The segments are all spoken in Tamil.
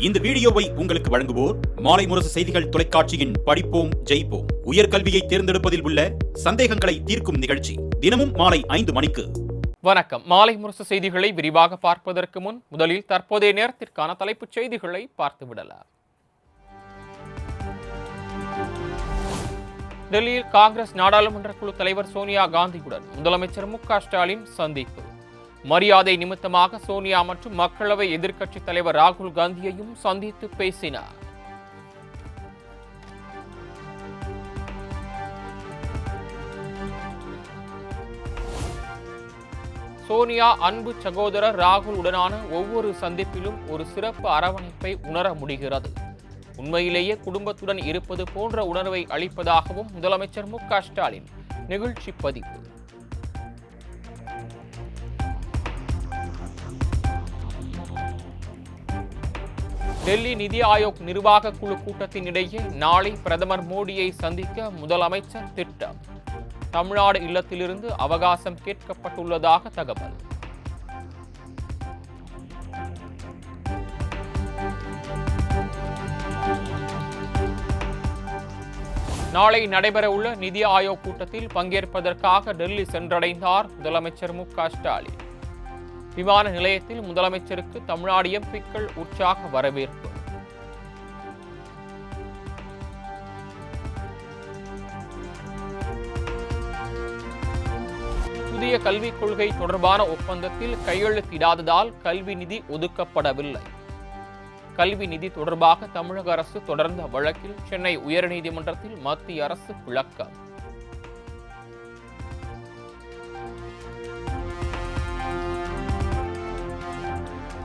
இந்த வீடியோவை உங்களுக்கு வழங்குவோர் மாலை முரசு செய்திகள் தொலைக்காட்சியின் படிப்போம் ஜெயிப்போம் உயர்கல்வியை தேர்ந்தெடுப்பதில் உள்ள சந்தேகங்களை தீர்க்கும் நிகழ்ச்சி தினமும் மாலை 5 மணிக்கு. வணக்கம். மாலை முரசு செய்திகளை விரிவாக பார்ப்பதற்கு முன் முதலில் தற்போதைய நேரத்திற்கான தலைப்புச் செய்திகளை பார்த்துவிடலாம். டெல்லியில் காங்கிரஸ் நாடாளுமன்ற குழு தலைவர் சோனியா காந்தியுடன் முதலமைச்சர் மு.க.ஸ்டாலின் சந்திப்பு. மரியாதை நிமித்தமாக சோனியா மற்றும் மக்களவை எதிர்க்கட்சித் தலைவர் ராகுல் காந்தியையும் சந்தித்து பேசினார். சோனியா அன்பு சகோதரர் ராகுல் உடனான ஒவ்வொரு சந்திப்பிலும் ஒரு சிறப்பு அரவணைப்பை உணர முடிகிறது. உண்மையிலேயே குடும்பத்துடன் இருப்பது போன்ற உணர்வை அளிப்பதாகவும் முதலமைச்சர் மு.க.ஸ்டாலின் நிகழ்ச்சி பதிவு. டெல்லி நிதி ஆயோக் நிர்வாக குழு கூட்டத்தின் இடையே நாளை பிரதமர் மோடியை சந்திக்க முதலமைச்சர் திட்டம். தமிழ்நாடு இல்லத்திலிருந்து அவகாசம் கேட்கப்பட்டுள்ளதாக தகவல். நாளை நடைபெறவுள்ள நிதி ஆயோக் கூட்டத்தில் பங்கேற்பதற்காக டெல்லி சென்றடைந்தார் முதலமைச்சர் மு.க.ஸ்டாலின். விமான நிலையத்தில் முதலமைச்சருக்கு தமிழ்நாடு எம்பிக்கள் உற்சாக வரவேற்பு. புதிய கல்விக் கொள்கை தொடர்பான ஒப்பந்தத்தில் கையெழுத்திடாததால் கல்வி நிதி ஒதுக்கப்படவில்லை. கல்வி நிதி தொடர்பாக தமிழக அரசு தொடர்ந்த வழக்கில் சென்னை உயர்நீதிமன்றத்தில் மத்திய அரசு விளக்கம்.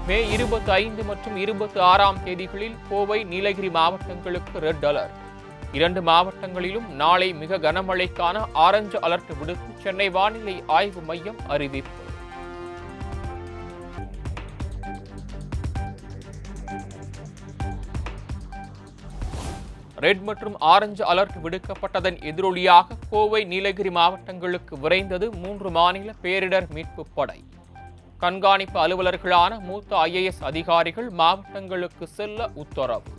மே 25 மற்றும் 26 தேதிகளில் கோவை, நீலகிரி மாவட்டங்களுக்கு ரெட் அலர்ட். 2 மாவட்டங்களிலும் நாளை மிக கனமழைக்கான ஆரஞ்சு அலர்ட் விடுத்து சென்னை வானிலை ஆய்வு மையம் அறிவிப்பு. ரெட் மற்றும் ஆரஞ்சு அலர்ட் விடுக்கப்பட்டதன் எதிரொலியாக கோவை, நீலகிரி மாவட்டங்களுக்கு விரைந்தது 3 மாநில பேரிடர் மீட்பு படை. கண்காணிப்பு அலுவலர்களான மூத்த IAS அதிகாரிகள் மாவட்டங்களுக்கு செல்ல உத்தரவு.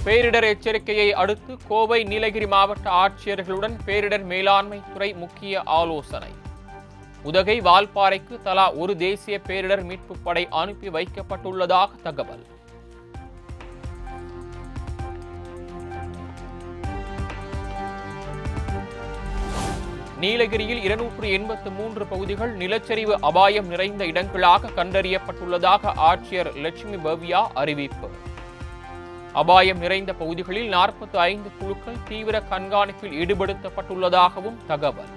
பேரிடர் எச்சரிக்கையை அடுத்து கோவை, நீலகிரி மாவட்ட ஆட்சியர்களுடன் பேரிடர் மேலாண்மை துறை முக்கிய ஆலோசனை. உதகை, வால்பாறைக்கு தலா 1 தேசிய பேரிடர் மீட்பு படை அனுப்பி வைக்கப்பட்டுள்ளதாக தகவல். நீலகிரியில் 283 பகுதிகள் நிலச்சரிவு அபாயம் நிறைந்த இடங்களாக கண்டறியப்பட்டுள்ளதாக ஆட்சியர் லட்சுமி பவ்யா அறிவிப்பு. அபாயம் நிறைந்த பகுதிகளில் 45 குழுக்கள் தீவிர கண்காணிப்பில் ஈடுபடுத்தப்பட்டுள்ளதாகவும் தகவல்.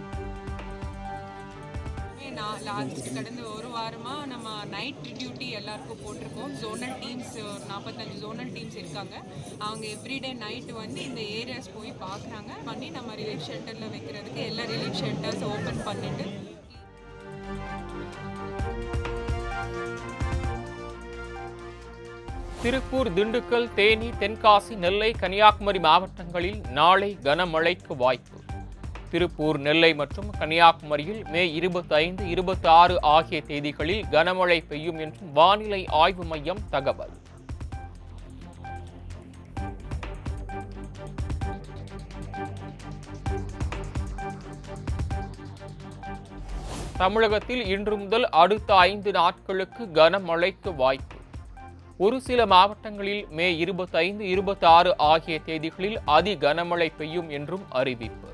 கடந்த ஒரு வாரமா நம்ம நைட் டியூட்டி எல்லாருக்கும் போட்டிருக்கோம். ஜோனல் டீம்ஸ் 45 ஜோனல் டீம்ஸ் இருக்காங்க. அவங்க எவ்ரிடே நைட்டு இந்த ஏரியாஸ் போய் பார்க்குறாங்க. பண்ணி நம்ம ரிலீஃப் ஷெல்டரில் வைக்கிறதுக்கு எல்லா ரிலீஃப் ஷெல்டர்ஸ் ஓப்பன் பண்ணிட்டு. திருப்பூர், திண்டுக்கல், தேனி, தென்காசி, நெல்லை, கன்னியாகுமரி மாவட்டங்களில் நாளை கனமழைக்கு வாய்ப்பு. திருப்பூர், நெல்லை மற்றும் கன்னியாகுமரியில் மே 25, 26 ஆகிய தேதிகளில் கனமழை பெய்யும் என்றும் வானிலை ஆய்வு மையம் தகவல். தமிழகத்தில் இன்று முதல் அடுத்த 5 நாட்களுக்கு கனமழைக்கு வாய்ப்பு. ஒரு சில மாவட்டங்களில் மே 25, 26 ஆகிய தேதிகளில் அதி கனமழை பெய்யும் என்றும் அறிவிப்பு.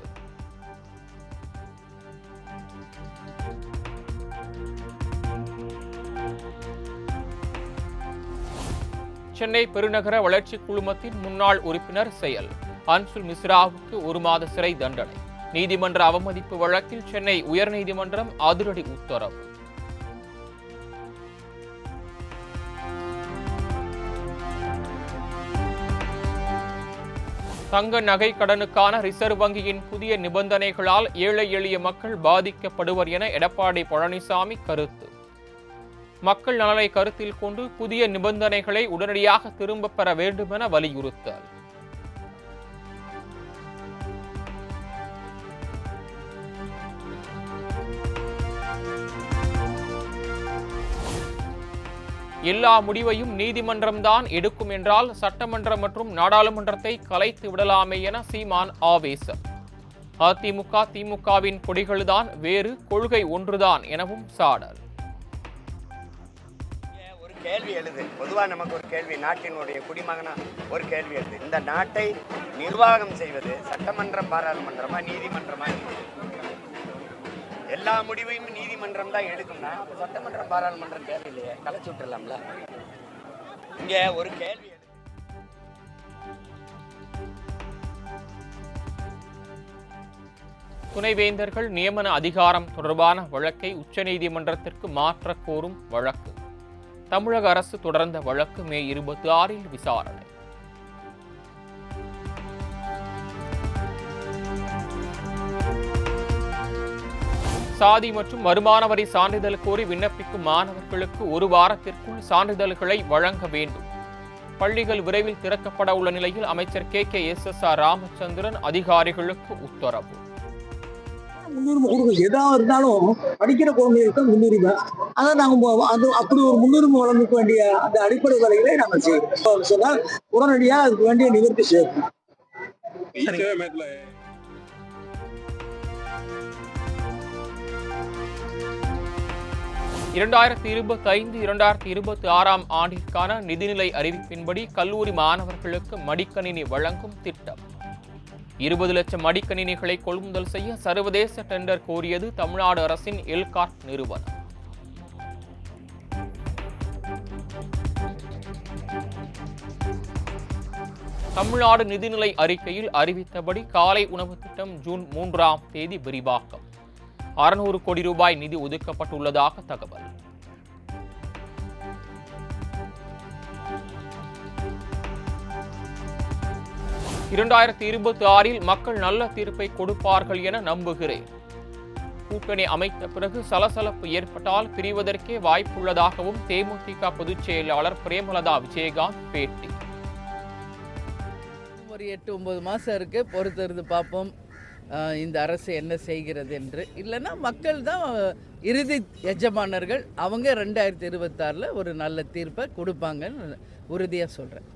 சென்னை பெருநகர வளர்ச்சி குழுமத்தின் முன்னாள் உறுப்பினர் செயல் அன்சுல் மிஸ்ராவுக்கு 1 மாத சிறை தண்டனை. நீதிமன்ற அவமதிப்பு வழக்கில் சென்னை உயர்நீதிமன்றம் அதிரடி உத்தரவு. தங்க நகை கடனுக்கான ரிசர்வ் வங்கியின் புதிய நிபந்தனைகளால் ஏழை எளிய மக்கள் பாதிக்கப்படுவர் என எடப்பாடி பழனிசாமி கருத்து. மக்கள் நலனை கருத்தில் கொண்டு புதிய நிபந்தனைகளை உடனடியாக திரும்பப் பெற வேண்டும் என வலியுறுத்தல். எல்லா முடிவையும் நீதிமன்றம்தான் எடுக்கும் என்றால் சட்டமன்றம் மற்றும் நாடாளுமன்றத்தை கலைத்து விடலாமே என சீமான் ஆவேசம். அதிமுக திமுகவின் கொடிகள்தான் வேறு, கொள்கை ஒன்றுதான் எனவும் சாடல். ஒரு கேள்வி எழுது, பொதுவாக நமக்கு ஒரு கேள்வி, நாட்டினுடைய குடிமகனா ஒரு கேள்வி எழுது. இந்த நாட்டை நிர்வாகம் செய்வது சட்டமன்றம் பாராளுமன்றமா நீதிமன்றமா? எல்லா முடிவையும் நீதிமன்றம் தான் எடுக்கும்னா சட்டமன்றம் பாராளுமன்றம் தேவையில்லையே, கலைச்சு விட்டுலாம்ல. இங்க ஒரு கேள்வி. துணைவேந்தர்கள் நியமன அதிகாரம் தொடர்பான வழக்கை உச்சநீதிமன்றத்திற்கு மாற்ற கோரும் வழக்கு. தமிழக அரசு தொடர்ந்த வழக்கு மே 26 விசாரணை. சாதி மற்றும் வருமான வரி சான்றிதழ் கோரி விண்ணப்பிக்கும் மாணவர்களுக்கு 1 வாரத்திற்குள் சான்றிதழ்களை வழங்க வேண்டும். பள்ளிகள் விரைவில் திறக்கப்பட உள்ள நிலையில் அமைச்சர் KKSSR ராமச்சந்திரன் அதிகாரிகளுக்கு உத்தரவு. முன்னுரிமை கொடுக்கும். எதாக இருந்தாலும் படிக்கிற குழந்தைகளுக்கு முன்னுரிமை. அதை நாங்கள் அப்படி ஒரு முன்னுரிமை வழங்க வேண்டிய அந்த அடிப்படை வேலைகளை நாங்கள் செய்வோம். சொன்னால் உடனடியாக அதுக்கு வேண்டிய நிவர்த்தி செய்வோம். 2025-2026 ஆண்டிற்கான நிதிநிலை அறிவிப்பின்படி கல்லூரி மாணவர்களுக்கு மடிக்கணினி வழங்கும் திட்டம். 20 லட்சம் மடிக்கணினிகளை கொள்முதல் செய்ய சர்வதேச டெண்டர் கோரியது தமிழ்நாடு அரசின் எல்கார்ட் நிறுவனம். தமிழ்நாடு நிதிநிலை அறிக்கையில் அறிவித்தபடி காலை உணவு திட்டம் ஜூன் 3ஆம் தேதி விரிவாக்கம். 600 கோடி ரூபாய் நிதி ஒதுக்கப்பட்டுள்ளதாக தகவல். (2026) மக்கள் நல்ல தீர்ப்பை கொடுப்பார்கள் என நம்புகிறேன். கூட்டணி அமைத்த பிறகு சலசலப்பு ஏற்பட்டால் பிரிவதற்கே வாய்ப்புள்ளதாகவும் தேமுதிக பொதுச் செயலாளர் பிரேமலதா விஜயகாந்த் பேட்டி. ஒரு 8-9 மாதம் இருக்கு, பொறுத்திருந்து பார்ப்போம் இந்த அரசு என்ன செய்கிறது என்று. இல்லைன்னா மக்கள் தான் இறுதி எஜமானர்கள். அவங்க 2026 ஒரு நல்ல தீர்ப்பை கொடுப்பாங்கன்னு உறுதியாக சொல்கிறேன்.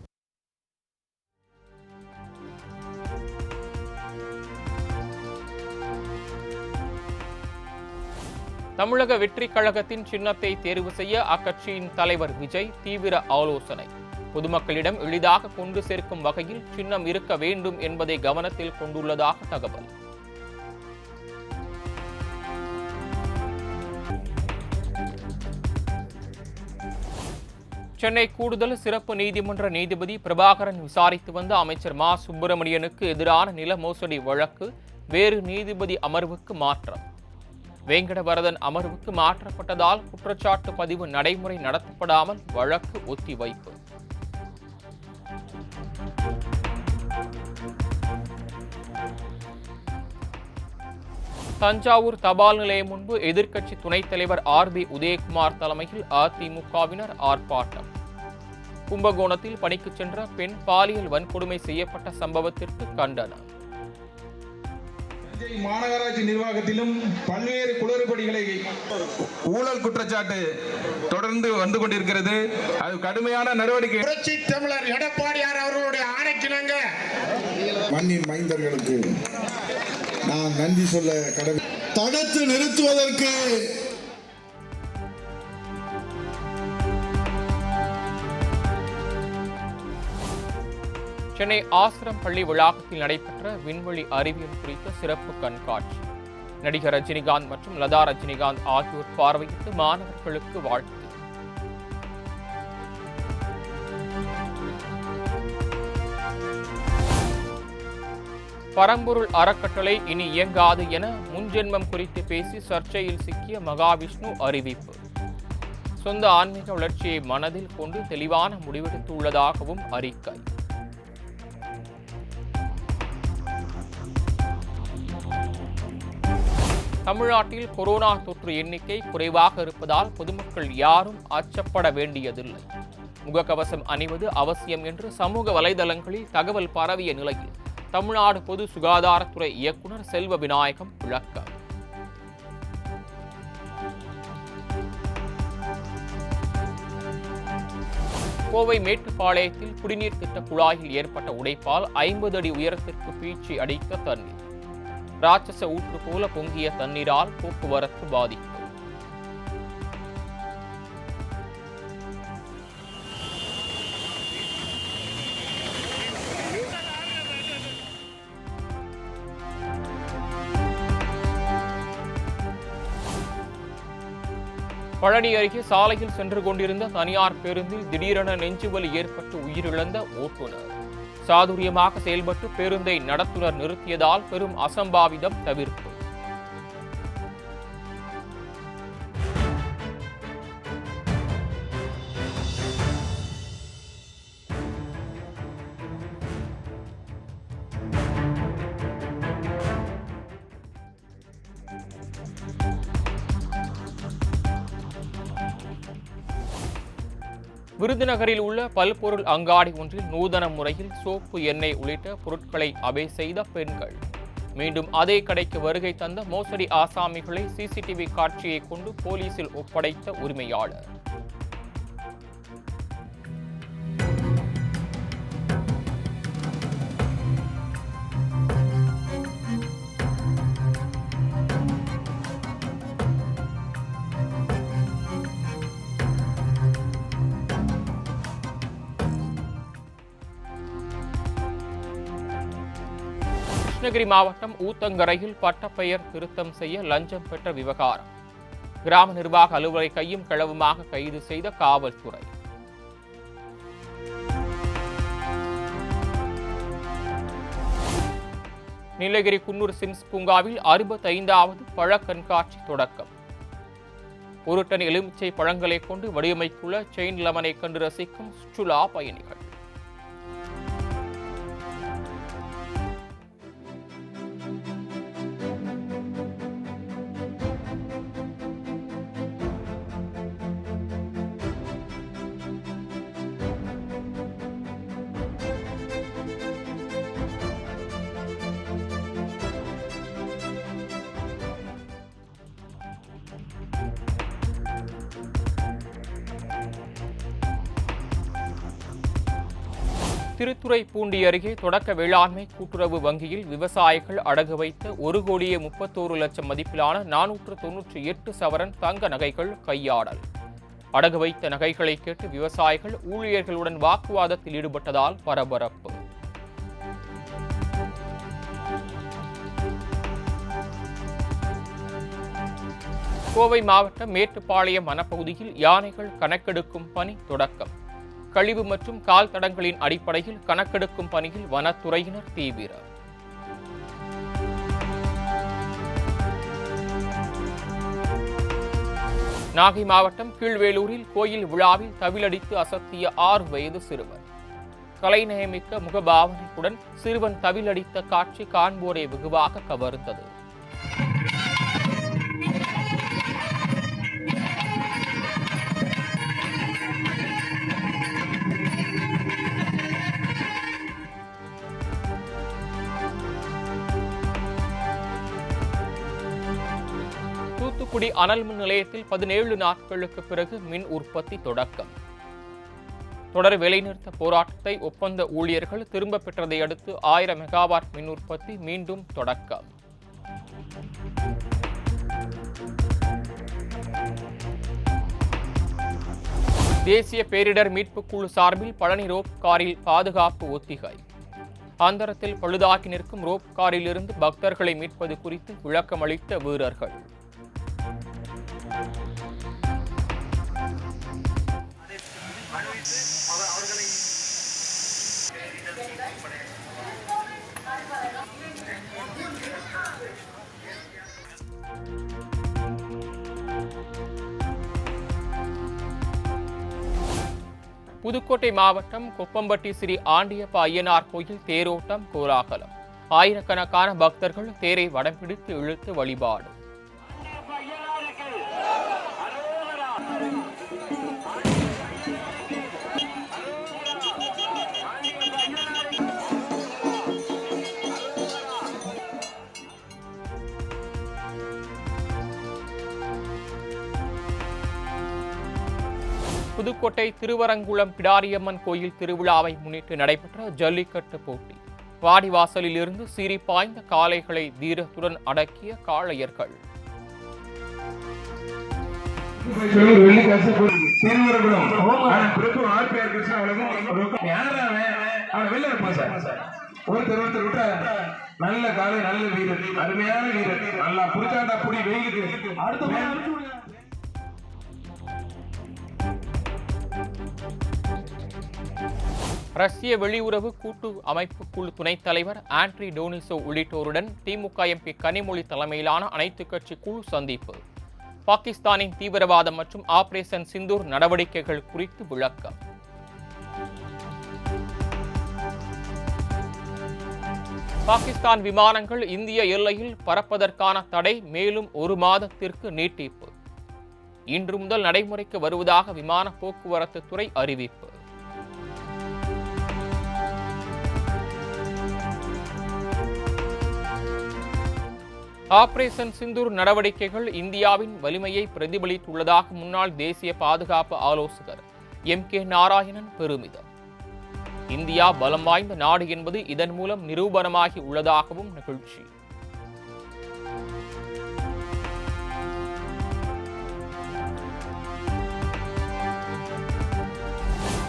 தமிழக வெற்றிக் கழகத்தின் சின்னத்தை தேர்வு செய்ய அக்கட்சியின் தலைவர் விஜய் தீவிர ஆலோசனை. பொதுமக்களிடம் எளிதாக கொண்டு சேர்க்கும் வகையில் சின்னம் இருக்க வேண்டும் என்பதை கவனத்தில் கொண்டுள்ளதாக தகவல். சென்னை கூடுதல் சிறப்பு நீதிமன்ற நீதிபதி பிரபாகரன் விசாரித்து வந்த அமைச்சர் மா சுப்பிரமணியனுக்கு எதிரான நில மோசடி வழக்கு வேறு நீதிபதி அமர்வுக்கு மாற்றம். வேங்கடவரதன் அமர்வுக்கு மாற்றப்பட்டதால் குற்றச்சாட்டு பதிவு நடைமுறை நடத்தப்படாமல் வழக்கு ஒத்திவைப்பு. தஞ்சாவூர் தபால் நிலையம் முன்பு எதிர்க்கட்சி துணைத் தலைவர் RB உதயகுமார் தலைமையில் அதிமுகவினர் ஆர்ப்பாட்டம். கும்பகோணத்தில் பணிக்கு சென்ற பெண் பாலியல் வன்கொடுமை செய்யப்பட்ட சம்பவத்திற்கு கண்டனம். மாநகராட்சி நிர்வாகத்திலும் பல்வேறு குளறுபடிகளை ஊழல் குற்றச்சாட்டு தொடர்ந்து வந்து கொண்டிருக்கிறது. அது கடுமையான நடவடிக்கை. புரட்சி தமிழர் எடப்பாடியார் அவர்களுடைய ஆணைக்கிணங்க மண்ணின் மைந்தர்களுக்கு நான் நன்றி சொல்ல கடமை. தடுத்து நிறுத்துவதற்கு சென்னை ஆசிரம் பள்ளி வளாகத்தில் நடைபெற்ற விண்வெளி அறிவியல் குறித்த சிறப்பு கண்காட்சி. நடிகர் ரஜினிகாந்த் மற்றும் லதா ரஜினிகாந்த் ஆகியோர் பார்வையிட்டு மாணவர்களுக்கு வாழ்த்து. பரம்பொருள் அறக்கட்டளை இனி இயங்காது என முன்ஜென்மம் குறித்து பேசி சர்ச்சையில் சிக்கிய மகாவிஷ்ணு அறிவிப்பு. சொந்த ஆன்மீக வளர்ச்சியை மனதில் கொண்டு தெளிவான முடிவெடுத்துள்ளதாகவும் அறிக்கை. தமிழ்நாட்டில் கொரோனா தொற்று எண்ணிக்கை குறைவாக இருப்பதால் பொதுமக்கள் யாரும் அச்சப்பட வேண்டியதில்லை. முகக்கவசம் அணிவது அவசியம் என்று சமூக வலைதளங்களில் தகவல் பரவிய நிலையில் தமிழ்நாடு பொது சுகாதாரத்துறை இயக்குநர் செல்வ விநாயகம் விளக்கம். கோவை மேட்டுப்பாளையத்தில் குடிநீர் திட்ட குழாயில் ஏற்பட்ட உடைப்பால் 50 அடி உயரத்திற்கு பீச்சி அடித்த தண்ணீர். ராட்சச ஊற்று போல பொங்கிய தண்ணீரால் போக்குவரத்து பாதிப்பு. பழனி அருகே சாலையில் சென்று கொண்டிருந்த தனியார் பேருந்தில் திடீரென நெஞ்சுவலி ஏற்பட்டு உயிரிழந்த ஓட்டுநர். சாதுரியமாக செயல்பட்டு பேருந்தை நடத்துனர் நிறுத்தியதால் பெரும் அசம்பாவிதம் தவிர்ப்பு. விருதுநகரில் உள்ள பல்பொருள் அங்காடி ஒன்றில் நூதன முறையில் சோப்பு, எண்ணெய் உள்ளிட்ட பொருட்களை அபே செய்த பெண்கள். மீண்டும் அதே கடைக்கு வருகை தந்த மோசடி ஆசாமிகளை சிசிடிவி காட்சியை கொண்டு போலீசில் ஒப்படைத்த உரிமையாளர். கிருஷ்ணகிரி மாவட்டம் ஊத்தங்கரையில் பட்டப்பெயர் திருத்தம் செய்ய லஞ்சம் பெற்ற விவகாரம். கிராம நிர்வாக அலுவலரை கையும் களவுமாக கைது செய்த காவல்துறை. நீலகிரி குன்னூர் சிம்ஸ் பூங்காவில் 65வது பழ கண்காட்சி தொடக்கம். ஒரு டன் எலுமிச்சை பழங்களை கொண்டு வடிவமைத்துள்ள செயின் லெமனை கண்டு ரசிக்கும் சுற்றுலா பயணிகள். திருத்துறைப்பூண்டி அருகே தொடக்க வேளாண்மை கூட்டுறவு வங்கியில் விவசாயிகள் அடகு வைத்த 1,31,00,000 மதிப்பிலான 498 சவரன் தங்க நகைகள் கையாடல். அடகு வைத்த நகைகளை கேட்டு விவசாயிகள் ஊழியர்களுடன் வாக்குவாதத்தில் ஈடுபட்டதால் பரபரப்பு. கோவை மாவட்டம் மேட்டுப்பாளையம் வனப்பகுதியில் யானைகள் கணக்கெடுக்கும் பணி தொடக்கம். கழிவு மற்றும் கால் தடங்களின் அடிப்படையில் கணக்கெடுக்கும் பணியில் வனத்துறையினர் தீவிரம். நாகை மாவட்டம் கீழ்வேலூரில் கோயில் விழாவில் தவிலடித்து அசத்திய 6 வயது சிறுவன். கலைநயமிக்க முகபாவனையுடன் சிறுவன் தவிலடித்த காட்சி காண்போரை வெகுவாக கவர்ந்தது. தூத்துக்குடி அனல் மின் நிலையத்தில் 17 நாட்களுக்கு பிறகு மின் உற்பத்தி தொடக்கம். தொடர் வேலைநிறுத்த போராட்டத்தை ஒப்பந்த ஊழியர்கள் திரும்ப பெற்றதை அடுத்து 1000 மெகாவாட் மின் உற்பத்தி மீண்டும் தொடக்கம். தேசிய பேரிடர் மீட்புக் குழு சார்பில் பழனி ரோப் காரில் பாதுகாப்பு ஒத்திகை. அந்தரத்தில் பழுதாகி நிற்கும் ரோப் காரில் இருந்து பக்தர்களை மீட்பது குறித்து விளக்கமளித்த வீரர்கள். புதுக்கோட்டை மாவட்டம் கொப்பம்பட்டி ஸ்ரீ ஆண்டியப்ப ஐயனார் கோயில் தேரோட்டம் கோலாகலம். ஆயிரக்கணக்கான பக்தர்கள் தேரை வடம் பிடித்து இழுத்து வழிபாடு. புதுக்கோட்டை திருவரங்குளம் பிடாரியம்மன் கோயில் திருவிழாவை முன்னிட்டு நடைபெற்ற ஜல்லிக்கட்டு போட்டி. வாடிவாசலில் இருந்து சீறி பாய்ந்த காளைகளை தீரத்துடன் அடக்கிய காளையர்கள். நல்ல காலை, நல்ல வீரர், அருமையான வீரர், நல்லா புடிச்சாண்டா புடி வெயிலுக்கு. ரஷ்ய வெளியுறவு கூட்டு அமைப்பு குழு துணைத் தலைவர் ஆண்ட்ரி டோனிசோ உள்ளிட்டோருடன் திமுக எம்பி கனிமொழி தலைமையிலான அனைத்துக் கட்சி குழு சந்திப்பு. பாகிஸ்தானின் தீவிரவாதம் மற்றும் ஆபரேஷன் சிந்தூர் நடவடிக்கைகள் குறித்து விளக்கம். பாகிஸ்தான் விமானங்கள் இந்திய எல்லையில் பறப்பதற்கான தடை மேலும் 1 மாதத்திற்கு நீட்டிப்பு. இன்று முதல் நடைமுறைக்கு வருவதாக விமான போக்குவரத்து துறை அறிவிப்பு. ஆபரேஷன் சிந்தூர் நடவடிக்கைகள் இந்தியாவின் வலிமையை பிரதிபலித்துள்ளதாக முன்னாள் தேசிய பாதுகாப்பு ஆலோசகர் MK நாராயணன் பெருமிதம். இந்தியா பலம் வாய்ந்த நாடு என்பது இதன் மூலம் நிரூபணமாகி உள்ளதாகவும் நிகழ்ச்சி.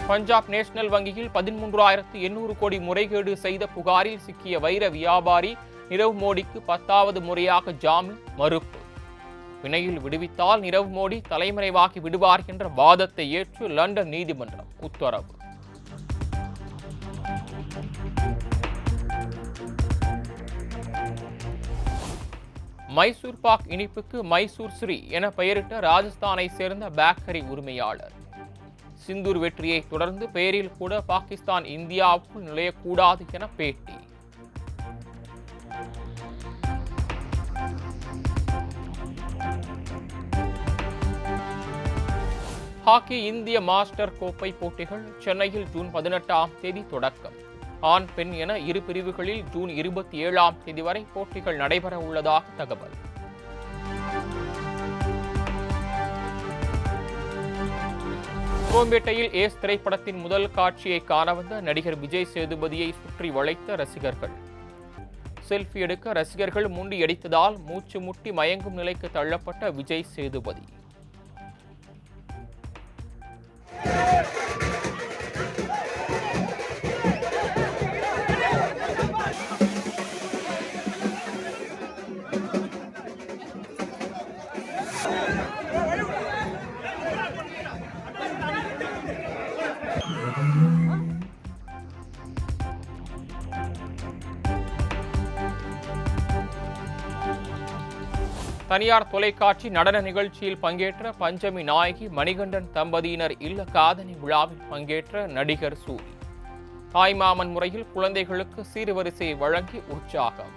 பஞ்சாப் நேஷனல் வங்கியில் 13,800 கோடி முறைகேடு செய்த புகாரில் சிக்கிய வைர வியாபாரி நிரவ் மோடிக்கு 10வது முறையாக ஜாமீன் மறுப்பு. பிணையில் விடுவித்தால் நிரவ் மோடி தலைமறைவாகி விடுவார் என்ற வாதத்தை ஏற்று லண்டன் நீதிமன்றம் உத்தரவு. மைசூர் பாக் இனிப்புக்கு மைசூர் ஸ்ரீ என பெயரிட்ட ராஜஸ்தானை சேர்ந்த பேக்கரி உரிமையாளர். சிந்தூர் வெற்றியை தொடர்ந்து பெயரில் கூட பாகிஸ்தான் இந்தியாவுக்குள் நுழையக்கூடாது என பேட்டி. ஹாக்கி இந்திய மாஸ்டர் கோப்பை போட்டிகள் சென்னையில் ஜூன் 18ஆம் தேதி தொடக்கம். ஆண் பெண் என இரு பிரிவுகளில் ஜூன் 27ஆம் தேதி வரை போட்டிகள் நடைபெற உள்ளதாக தகவல். கோம்பேட்டையில் ஏஸ் திரைப்படத்தின் முதல் காட்சியை காண வந்த நடிகர் விஜய் சேதுபதியை சுற்றி வளைத்த ரசிகர்கள். செல்ஃபி எடுக்க ரசிகர்கள் முண்டியடித்ததால் மூச்சு முட்டி மயங்கும் நிலைக்கு தள்ளப்பட்ட விஜய் சேதுபதி. தனியார் தொலைக்காட்சி நடன நிகழ்ச்சியில் பங்கேற்ற பஞ்சமி நாயகி மணிகண்டன் தம்பதியினர் இல்ல காதணி விழாவில் பங்கேற்ற நடிகர் சூரி. தாய்மாமன் முறையில் குழந்தைகளுக்கு சீர்வரிசை வழங்கி உற்சாகம்.